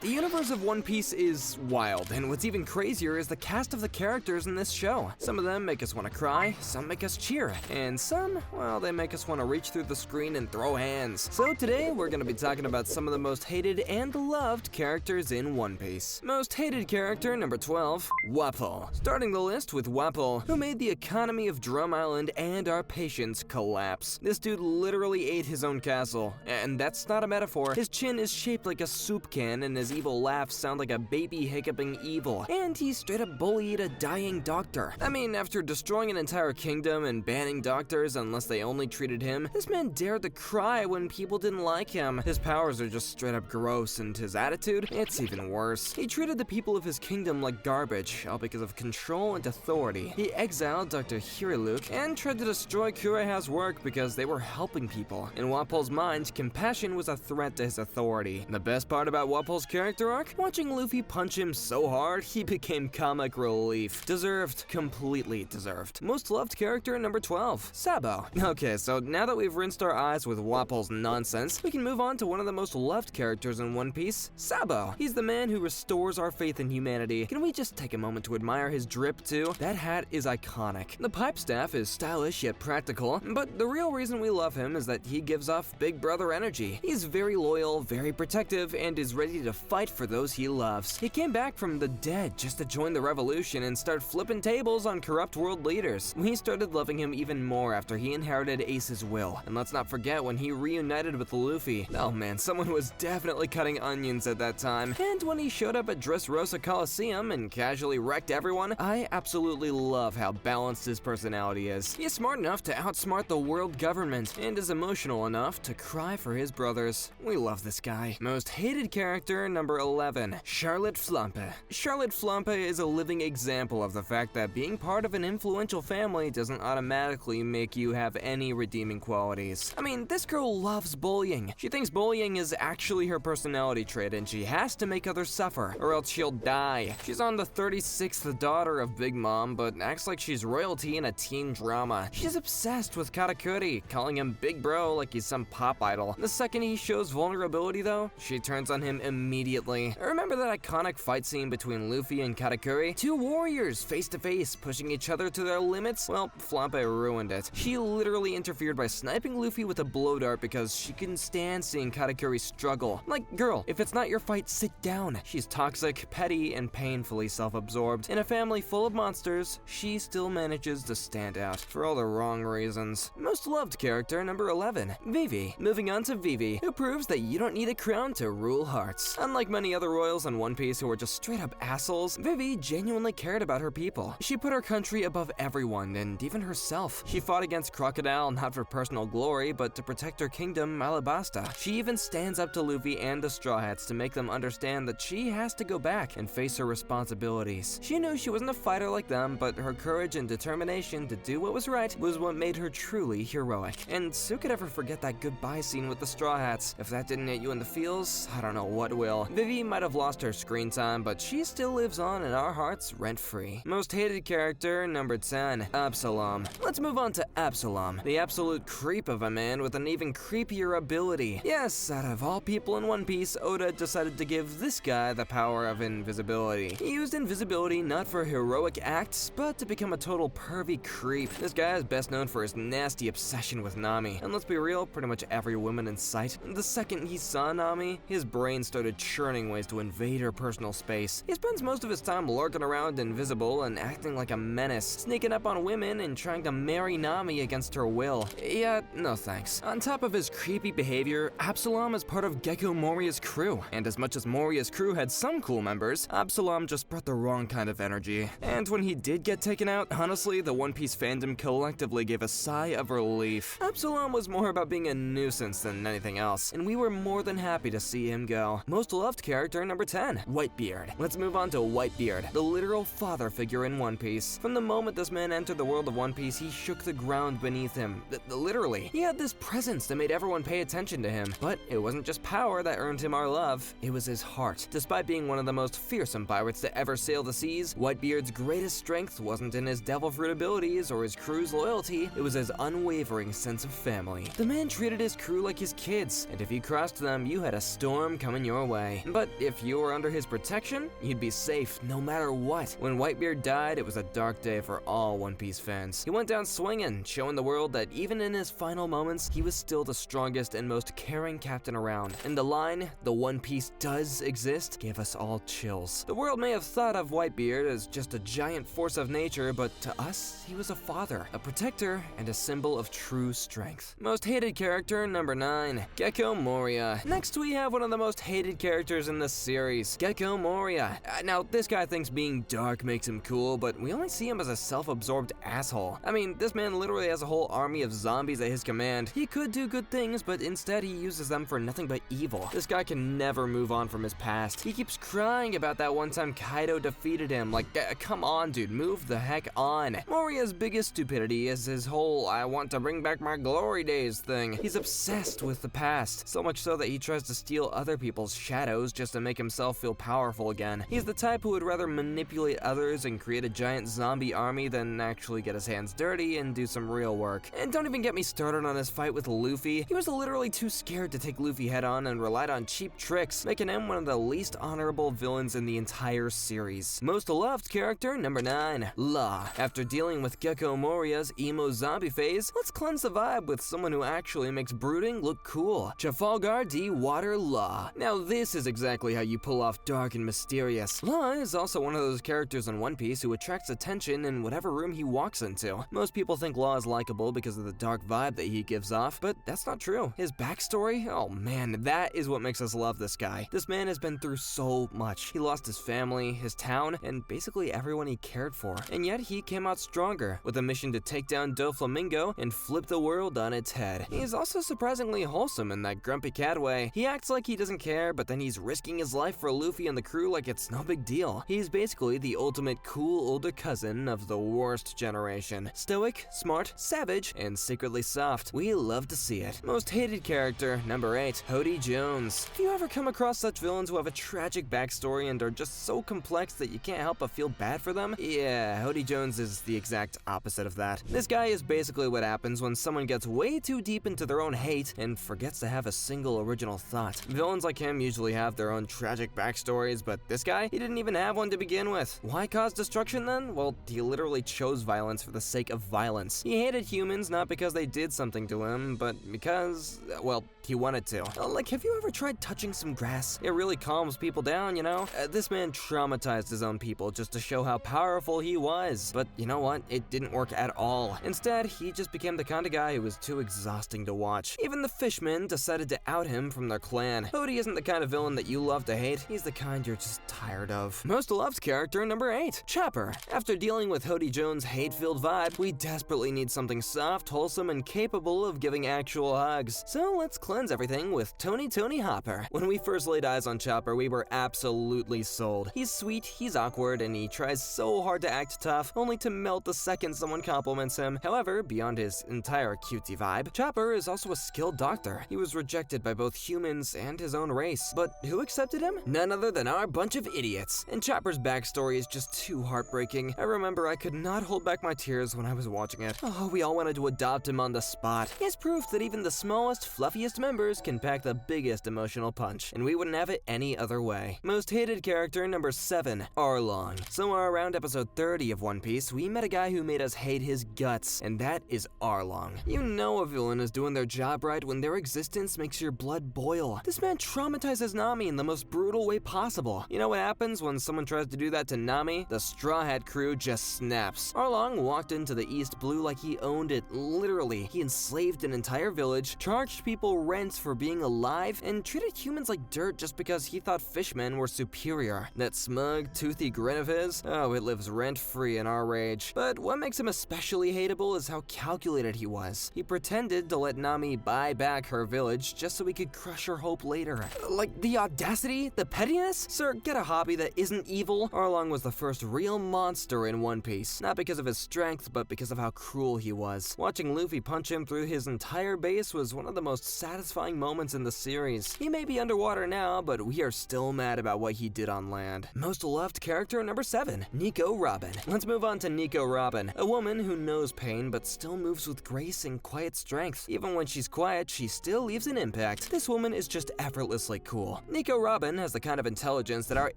The universe of One Piece is wild, and what's even crazier is the cast of the characters in this show. Some of them make us want to cry, some make us cheer, and some, well, they make us want to reach through the screen and throw hands. So today, we're gonna be talking about some of the most hated and loved characters in One Piece. Most hated character number 12, Wapol. Starting the list with Wapol, who made the economy of Drum Island and our patience collapse. This dude literally ate his own castle, and that's not a metaphor. His chin is shaped like a soup can, and his evil laughs sound like a baby hiccuping evil, and he straight up bullied a dying doctor. I mean, after destroying an entire kingdom and banning doctors unless they only treated him, this man dared to cry when people didn't like him. His powers are just straight up gross, and his attitude, it's even worse. He treated the people of his kingdom like garbage, all because of control and authority. He exiled Dr. Hiriluk and tried to destroy Kureha's work because they were helping people. In Wapol's mind, compassion was a threat to his authority. The best part about Wapol's character arc? Watching Luffy punch him so hard, he became comic relief. Deserved. Completely deserved. Most loved character number 12, Sabo. Okay, so now that we've rinsed our eyes with Wapol's nonsense, we can move on to one of the most loved characters in One Piece, Sabo. He's the man who restores our faith in humanity. Can we just take a moment to admire his drip too? That hat is iconic. The pipe staff is stylish yet practical, but the real reason we love him is that he gives off big brother energy. He's very loyal, very protective, and is ready to fight for those he loves. He came back from the dead just to join the revolution and start flipping tables on corrupt world leaders. We started loving him even more after he inherited Ace's will. And let's not forget when he reunited with Luffy. Oh man, someone was definitely cutting onions at that time. And when he showed up at Dressrosa Coliseum and casually wrecked everyone, I absolutely love how balanced his personality is. He is smart enough to outsmart the world government and is emotional enough to cry for his brothers. We love this guy. Most hated character number 11, Charlotte Flampe. Charlotte Flampe is a living example of the fact that being part of an influential family doesn't automatically make you have any redeeming qualities. I mean, this girl loves bullying. She thinks bullying is actually her personality trait and she has to make others suffer, or else she'll die. She's on the 36th daughter of Big Mom, but acts like she's royalty in a teen drama. She's obsessed with Katakuri, calling him Big Bro like he's some pop idol. The second he shows vulnerability though, she turns on him immediately. Remember that iconic fight scene between Luffy and Katakuri? Two warriors face to face, pushing each other to their limits? Well, Flampe ruined it. She literally interfered by sniping Luffy with a blow dart because she couldn't stand seeing Katakuri struggle. Like, girl, if it's not your fight, sit down. She's toxic, petty, and painfully self-absorbed. In a family full of monsters, she still manages to stand out for all the wrong reasons. Most loved character number 11, Vivi. Moving on to Vivi, who proves that you don't need a crown to rule hearts. Unlike many other royals in One Piece who are just straight up assholes, Vivi genuinely cared about her people. She put her country above everyone and even herself. She fought against Crocodile not for personal glory, but to protect her kingdom, Alabasta. She even stands up to Luffy and the Straw Hats to make them understand that she has to go back and face her responsibilities. She knew she wasn't a fighter like them, but her courage and determination to do what was right was what made her truly heroic. And who could ever forget that goodbye scene with the Straw Hats? If that didn't hit you in the feels, I don't know what will. Vivi might have lost her screen time, but she still lives on in our hearts rent-free. Most hated character number 10, Absalom. Let's move on to Absalom, the absolute creep of a man with an even creepier ability. Yes, out of all people in One Piece, Oda decided to give this guy the power of invisibility. He used invisibility not for heroic acts, but to become a total pervy creep. This guy is best known for his nasty obsession with Nami, and let's be real, pretty much every woman in sight. The second he saw Nami, his brain started churning ways to invade her personal space. He spends most of his time lurking around invisible and acting like a menace, sneaking up on women and trying to marry Nami against her will. Yeah, no thanks. On top of his creepy behavior, Absalom is part of Gecko Moria's crew, and as much as Moria's crew had some cool members, Absalom just brought the wrong kind of energy. And when he did get taken out, honestly, the One Piece fandom collectively gave a sigh of relief. Absalom was more about being a nuisance than anything else, and we were more than happy to see him go. Most loved character number 10, Whitebeard. Let's move on to Whitebeard, the literal father figure in One Piece. From the moment this man entered the world of One Piece, he shook the ground beneath him. Literally. He had this presence that made everyone pay attention to him. But it wasn't just power that earned him our love, it was his heart. Despite being one of the most fearsome pirates to ever sail the seas, Whitebeard's greatest strength wasn't in his devil fruit abilities or his crew's loyalty, it was his unwavering sense of family. The man treated his crew like his kids, and if you crossed them, you had a storm coming your way. way. But if you were under his protection, you'd be safe no matter what. When Whitebeard died, it was a dark day for all One Piece fans. He went down swinging, showing the world that even in his final moments, he was still the strongest and most caring captain around. And the line, "The One Piece does exist," gave us all chills. The world may have thought of Whitebeard as just a giant force of nature, but to us, he was a father, a protector, and a symbol of true strength. Most hated character, number 9, Gecko Moria. Next, we have one of the most hated characters in this series, Gecko Moria. Now, this guy thinks being dark makes him cool, but we only see him as a self-absorbed asshole. I mean, this man literally has a whole army of zombies at his command. He could do good things, but instead he uses them for nothing but evil. This guy can never move on from his past. He keeps crying about that one time Kaido defeated him. Like, come on, dude, move the heck on. Moria's biggest stupidity is his whole "I want to bring back my glory days" thing. He's obsessed with the past, so much so that he tries to steal other people's shadows just to make himself feel powerful again. He's the type who would rather manipulate others and create a giant zombie army than actually get his hands dirty and do some real work. And don't even get me started on his fight with Luffy. He was literally too scared to take Luffy head on and relied on cheap tricks, making him one of the least honorable villains in the entire series. Most loved character, number 9, Law. After dealing with Gecko Moria's emo zombie phase, let's cleanse the vibe with someone who actually makes brooding look cool. Trafalgar D. Water Law. Now this is exactly how you pull off dark and mysterious. Law is also one of those characters in One Piece who attracts attention in whatever room he walks into. Most people think Law is likable because of the dark vibe that he gives off, but that's not true. His backstory? Oh man, that is what makes us love this guy. This man has been through so much. He lost his family, his town, and basically everyone he cared for. And yet he came out stronger, with a mission to take down Doflamingo and flip the world on its head. He's also surprisingly wholesome in that grumpy cat way. He acts like he doesn't care, but then he's risking his life for Luffy and the crew like it's no big deal. He's basically the ultimate cool older cousin of the worst generation. Stoic, smart, savage, and secretly soft. We love to see it. Most hated character, number 8, Hody Jones. Have you ever come across such villains who have a tragic backstory and are just so complex that you can't help but feel bad for them? Yeah, Hody Jones is the exact opposite of that. This guy is basically what happens when someone gets way too deep into their own hate and forgets to have a single original thought. Villains like him usually have their own tragic backstories, but this guy, he didn't even have one to begin with. Why cause destruction then? Well, he literally chose violence for the sake of violence. He hated humans not because they did something to him, but because, well, he wanted to. Like, have you ever tried touching some grass? It really calms people down, you know? This man traumatized his own people just to show how powerful he was. But you know what? It didn't work at all. Instead, he just became the kind of guy who was too exhausting to watch. Even the fishmen decided to out him from their clan. Hody isn't the kind of villain that you love to hate. He's the kind you're just tired of. Most loved character, number 8, Chopper. After dealing with Hody Jones' hate-filled vibe, we desperately need something soft, wholesome, and capable of giving actual hugs. So let's cleanse everything with Tony Hopper. When we first laid eyes on Chopper, we were absolutely sold. He's sweet, he's awkward, and he tries so hard to act tough, only to melt the second someone compliments him. However, beyond his entire cutie vibe, Chopper is also a skilled doctor. He was rejected by both humans and his own race. But who accepted him? None other than our bunch of idiots. And Chopper's backstory is just too heartbreaking. I remember I could not hold back my tears when I was watching it. Oh, we all wanted to adopt him on the spot. He's proof that even the smallest, fluffiest members can pack the biggest emotional punch, and we wouldn't have it any other way. Most hated character, number 7, Arlong. Somewhere around episode 30 of One Piece, we met a guy who made us hate his guts, and that is Arlong. You know a villain is doing their job right when their existence makes your blood boil. This man traumatizes Nami in the most brutal way possible. You know what happens when someone tries to do that to Nami? The Straw Hat crew just snaps. Arlong walked into the East Blue like he owned it, literally. He enslaved an entire village, charged people rent for being alive, and treated humans like dirt just because he thought fishmen were superior. That smug, toothy grin of his, oh, it lives rent-free in our rage. But what makes him especially hateable is how calculated he was. He pretended to let Nami buy back her village just so he could crush her hope later. Like, the audacity, the pettiness? Sir, get a hobby that isn't evil. Arlong was the first real monster in One Piece, not because of his strength, but because of how cruel he was. Watching Luffy punch him through his entire base was one of the most satisfying satisfying moments in the series. He may be underwater now, but we are still mad about what he did on land. Most loved character number 7, Nico Robin. Let's move on to Nico Robin, a woman who knows pain but still moves with grace and quiet strength. Even when she's quiet, she still leaves an impact. This woman is just effortlessly cool. Nico Robin has the kind of intelligence that our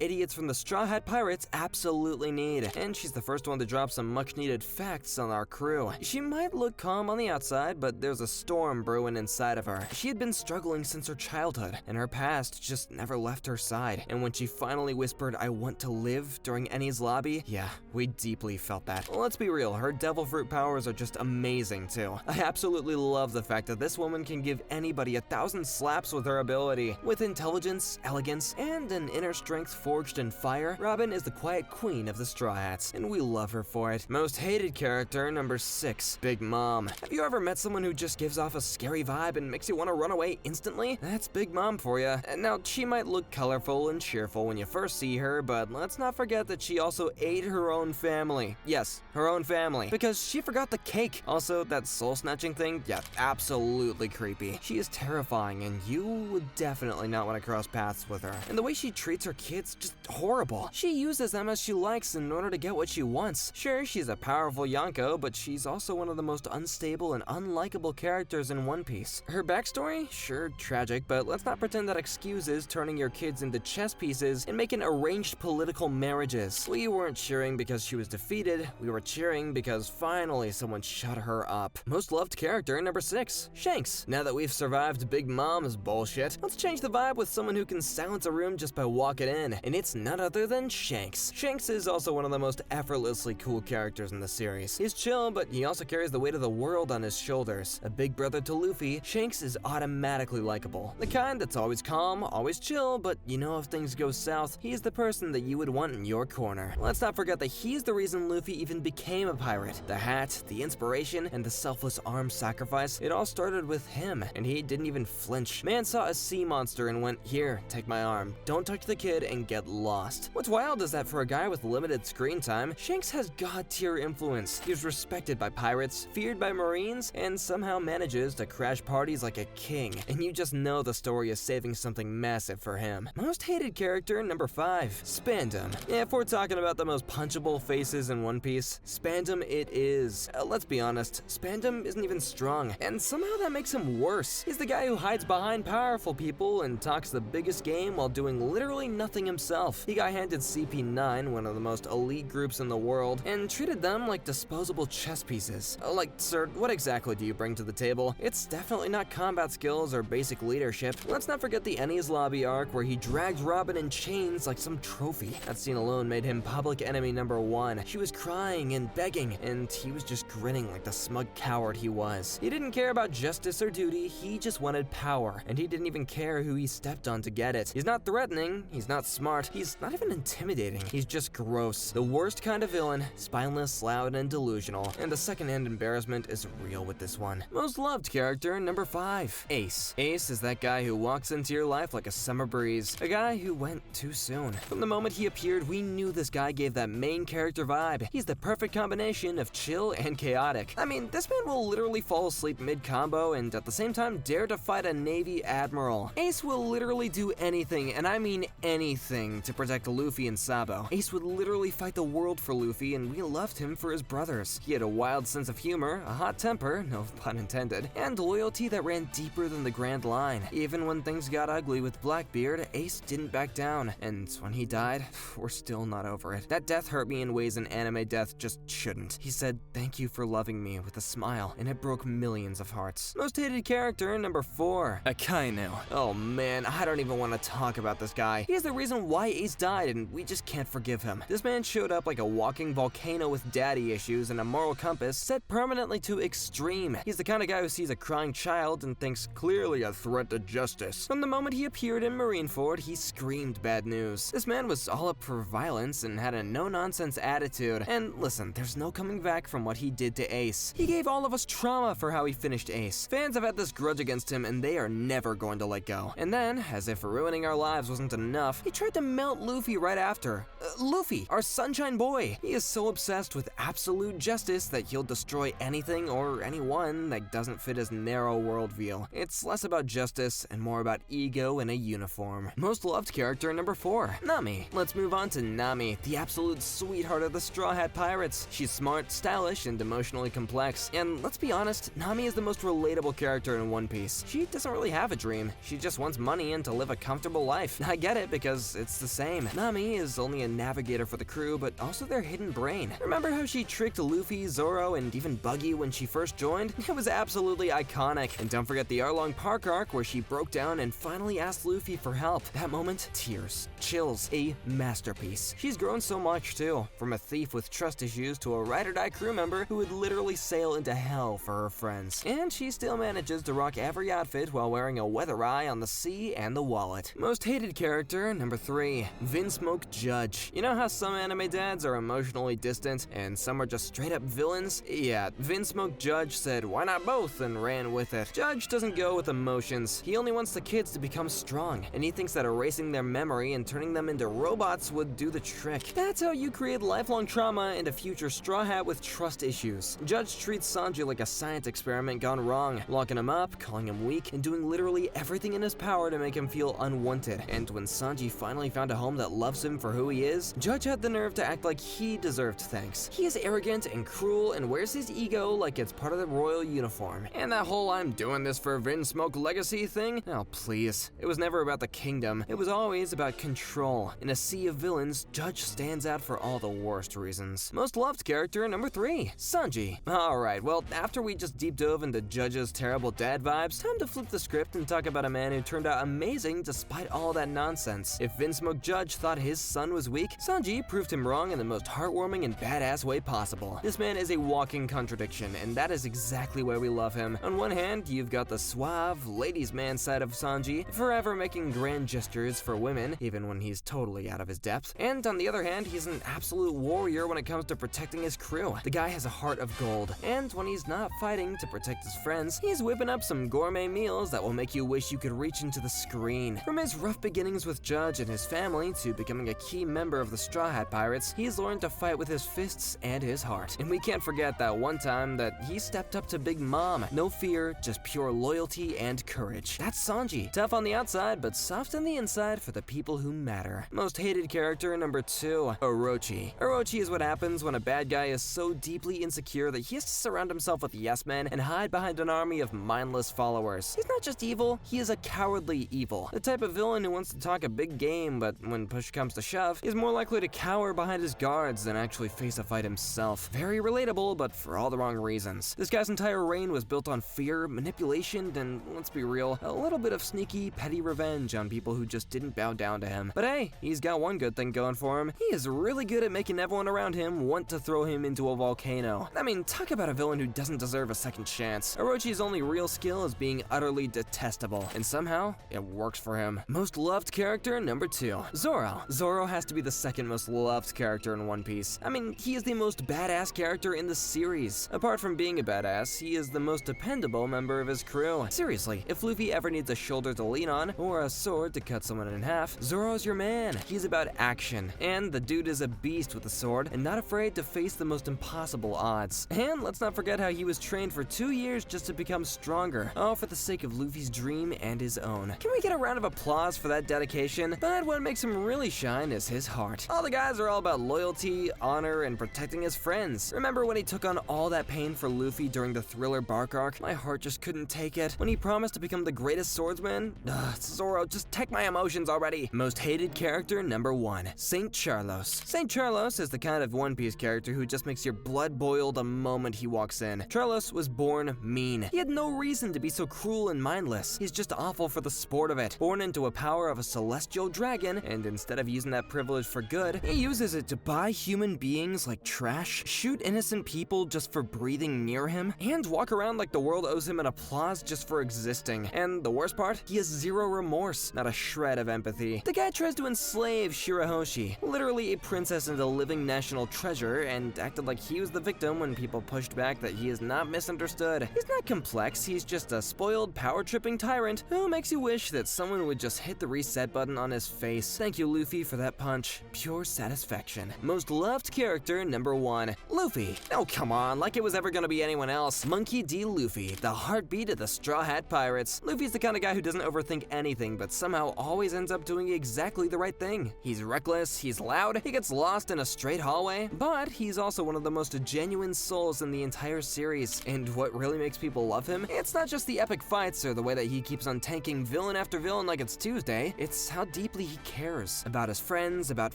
idiots from the Straw Hat Pirates absolutely need, and she's the first one to drop some much-needed facts on our crew. She might look calm on the outside, but there's a storm brewing inside of her. She had been struggling since her childhood, and her past just never left her side. And when she finally whispered, "I want to live," during Ennie's lobby, yeah, we deeply felt that. Let's be real, her devil fruit powers are just amazing too. I absolutely love the fact that this woman can give anybody 1,000 slaps with her ability. With intelligence, elegance, and an inner strength forged in fire, Robin is the quiet queen of the Straw Hats, and we love her for it. Most hated character number 6, Big Mom. Have you ever met someone who just gives off a scary vibe and makes you want to run away instantly? That's Big Mom for you. Now, she might look colorful and cheerful when you first see her, but let's not forget that she also ate her own family. Yes, her own family. Because she forgot the cake. Also, that soul-snatching thing, yeah, absolutely creepy. She is terrifying, and you would definitely not want to cross paths with her. And the way she treats her kids, just horrible. She uses them as she likes in order to get what she wants. Sure, she's a powerful Yonko, but she's also one of the most unstable and unlikable characters in One Piece. Her backstory? Sure, tragic, but let's not pretend that excuses turning your kids into chess pieces and making arranged political marriages. We weren't cheering because she was defeated, we were cheering because finally someone shut her up. Most loved character number 6, Shanks. Now that we've survived Big Mom's bullshit, let's change the vibe with someone who can silence a room just by walking in, and it's none other than Shanks. Shanks is also one of the most effortlessly cool characters in the series. He's chill, but he also carries the weight of the world on his shoulders. A big brother to Luffy, Shanks is automatically likable. The kind that's always calm, always chill, but you know if things go south, he's the person that you would want in your corner. Let's not forget that he's the reason Luffy even became a pirate. The hat, the inspiration, and the selfless arm sacrifice, it all started with him, and he didn't even flinch. Man saw a sea monster and went, "Here, take my arm. Don't touch the kid and get lost." What's wild is that for a guy with limited screen time, Shanks has god-tier influence. He's respected by pirates, feared by marines, and somehow manages to crash parties like a king. And you just know the story is saving something massive for him. Most hated character number 5, Spandam. If we're talking about the most punchable faces in One Piece, Spandam it is. Let's be honest, Spandam isn't even strong, and somehow that makes him worse. He's the guy who hides behind powerful people and talks the biggest game while doing literally nothing himself. He got handed CP9, one of the most elite groups in the world, and treated them like disposable chess pieces. Like, sir, what exactly do you bring to the table? It's definitely not combat skills or basic leadership. Let's not forget the Ennie's Lobby arc where he dragged Robin in chains like some trophy. That scene alone made him public enemy number 1. She was crying and begging, and he was just grinning like the smug coward he was. He didn't care about justice or duty, he just wanted power, and he didn't even care who he stepped on to get it. He's not threatening, he's not smart, he's not even intimidating, he's just gross. The worst kind of villain, spineless, loud, and delusional, and the secondhand embarrassment is real with this one. Most loved character number 5, Ace. Ace is that guy who walks into your life like a summer breeze, a guy who went too soon. From the moment he appeared, we knew this guy gave that main character vibe. He's the perfect combination of chill and chaotic. I mean, this man will literally fall asleep mid-combo and at the same time dare to fight a Navy admiral. Ace will literally do anything, and I mean anything, to protect Luffy and Sabo. Ace would literally fight the world for Luffy, and we loved him for his brothers. He had a wild sense of humor, a hot temper, no pun intended, and loyalty that ran deeper than the Grand Line. Even when things got ugly with Blackbeard, Ace didn't back down, and when he died, we're still not over it. That death hurt me in ways an anime death just shouldn't. He said, "Thank you for loving me," with a smile, and it broke millions of hearts. Most hated character number 4, Akainu. Oh man, I don't even want to talk about this guy. He's the reason why Ace died, and we just can't forgive him. This man showed up like a walking volcano with daddy issues and a moral compass set permanently to extreme. He's the kind of guy who sees a crying child and thinks clearly a threat to justice. From the moment he appeared in Marineford, he screamed bad news. This man was all up for violence and had a no-nonsense attitude. And listen, there's no coming back from what he did to Ace. He gave all of us trauma for how he finished Ace. Fans have had this grudge against him, and they are never going to let go. And then, as if ruining our lives wasn't enough, he tried to melt Luffy right after. Luffy, our sunshine boy. He is so obsessed with absolute justice that he'll destroy anything or anyone that doesn't fit his narrow worldview. It's less about justice and more about ego in a uniform. Most loved character number 4, Nami. Let's move on to Nami, the absolute sweetheart of the Straw Hat Pirates. She's smart, stylish, and emotionally complex. And let's be honest, Nami is the most relatable character in One Piece. She doesn't really have a dream. She just wants money and to live a comfortable life. I get it because it's the same. Nami is only a navigator for the crew, but also their hidden brain. Remember how she tricked Luffy, Zoro, and even Buggy when she first joined? It was absolutely iconic. And don't forget the Arlong Park arc where she broke down and finally asked Luffy for help. That moment, tears, chills, a masterpiece. She's grown so much too, from a thief with trust issues to a ride-or-die crew member who would literally sail into hell for her friends. And she still manages to rock every outfit while wearing a weather eye on the sea and the wallet. Most hated character number 3, Vinsmoke Judge. You know how some anime dads are emotionally distant and some are just straight up villains? Yeah, Vinsmoke Judge said why not both and ran with it. Judge doesn't go with emotions. He only wants the kids to become strong, and he thinks that erasing their memory and turning them into robots would do the trick. That's how you create lifelong trauma and a future Straw Hat with trust issues. Judge treats Sanji like a science experiment gone wrong, locking him up, calling him weak, and doing literally everything in his power to make him feel unwanted. And when Sanji finally found a home that loves him for who he is, Judge had the nerve to act like he deserved thanks. He is arrogant and cruel and wears his ego like it's part of the royal uniform. And that whole I'm doing this for Vinsmoke legacy thing? Oh please. It was never about the kingdom. It was always about control. In a sea of villains, Judge stands out for all the worst reasons. Most loved character number 3, Sanji. Alright, well, after we just deep dove into Judge's terrible dad vibes, time to flip the script and talk about a man who turned out amazing despite all that nonsense. If Vinsmoke Judge thought his son was weak, Sanji proved him wrong in the most heartwarming and badass way possible. This man is a walking contradiction, and that is exactly why we love him. On one hand, you've got the suave, ladies' man side of Sanji, forever making grand gestures for women, even when he's totally out of his depth. And on the other hand, he's an absolute warrior when it comes to protecting his crew. The guy has a heart of gold, and when he's not fighting to protect his friends, he's whipping up some gourmet meals that will make you wish you could reach into the screen. From his rough beginnings with Judge and his family to becoming a key member of the Straw Hat Pirates, he's learned to fight with his fists and his heart. And we can't forget that one time that he stepped up to Big Mom. No fear, just pure loyalty and courage. That's Sanji. Tough on the outside, but soft on the inside for the people who matter. Most hated character number 2, Orochi. Orochi is what happens when a bad guy is so deeply insecure that he has to surround himself with yes men and hide behind an army of mindless followers. He's not just evil, he is a cowardly evil. The type of villain who wants to talk a big game, but when push comes to shove, is more likely to cower behind his guards than actually face a fight himself. Very relatable, but for all the wrong reasons. This guy's entire reign was built on fear, manipulation, and let's be real, a little bit of sneaky, petty revenge on people who just didn't bow down to him. But hey, he's got one good thing going for him. He is really good at making everyone around him want to throw him into a volcano. I mean, talk about a villain who doesn't deserve a second chance. Orochi's only real skill is being utterly detestable, and somehow, it works for him. Most loved character number 2, Zoro. Zoro has to be the second most loved character in One Piece. I mean, he is the most badass character in the series. Apart from being a badass, he is the most dependable member of his crew. Seriously, if Luffy ever needs a shoulder to lean on, or a sword to cut someone in half, Zoro's your man. He's about action, and the dude is a beast with a sword, and not afraid to face the most impossible odds. And let's not forget how he was trained for 2 years just to become stronger, all for the sake of Luffy's dream and his own. Can we get a round of applause for that dedication? But what makes him really shine is his heart. All the guys are all about loyalty, honor, and protecting his friends. Remember when he took on all that pain for Luffy during the Thriller Bark arc? My heart just couldn't take it. When he promised to become the greatest swordsman? Zoro, just take my emotions already. Most hated character number 1, Saint Charlos. Saint Charlos is the kind of One Piece character who just makes your blood boil the moment he walks in. Charlos was born mean. He had no reason to be so cruel and mindless. He's just awful for the sport of it. Born into a power of a celestial dragon, and instead of using that privilege for good, he uses it to buy human beings like trash, shoot innocent people just for breathing near him, and walk around like the world owes him an applause just for existing. And the worst part? He has zero remorse, not a shred of empathy. The guy tries to enslave Shirahoshi, literally a princess and a living national treasure, and acted like he was the victim when people pushed back that he is not misunderstood. He's not complex, he's just a spoiled, power-tripping tyrant who makes you wish that someone would just hit the reset button on his face. Thank you, Luffy, for that punch. Pure satisfaction. Most loved character number 1, Luffy. Oh, come on, like it was ever gonna be anyone else. Monkey D. Luffy, the heartbeat of the Straw Hat Pirates. Luffy's the kind of guy who doesn't overthink anything, but somehow always ends up doing exactly the right thing. He's reckless, he's loud, he gets lost in a straight hallway, but he's also one of the most genuine souls in the entire series. And what really makes people love him, it's not just the epic fights or the way that he keeps on tanking villain after villain like it's Tuesday, it's how deeply he cares about his friends, about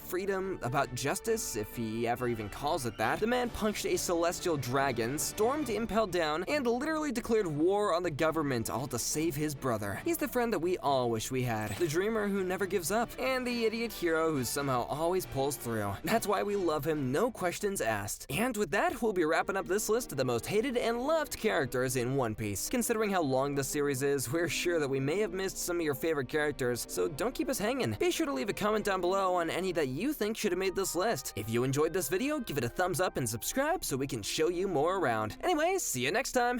freedom, about justice, if he ever even calls it that. The man punched a celestial dragon, stormed Impel Down, and literally declared war on the government, all to save his brother. He's the friend that we all wish we had, the dreamer who never gives up, and the idiot hero who somehow always pulls through. That's why we love him, no questions asked. And with that, we'll be wrapping up this list of the most hated and loved characters in One Piece. Considering how long the series is, we're sure that we may have missed some of your favorite characters, so don't keep us hanging. Be sure to leave a comment down below on any that you think should have made this list. If you enjoyed this video, give it a thumbs up and subscribe so we can show you more around. Anyways, see you next time!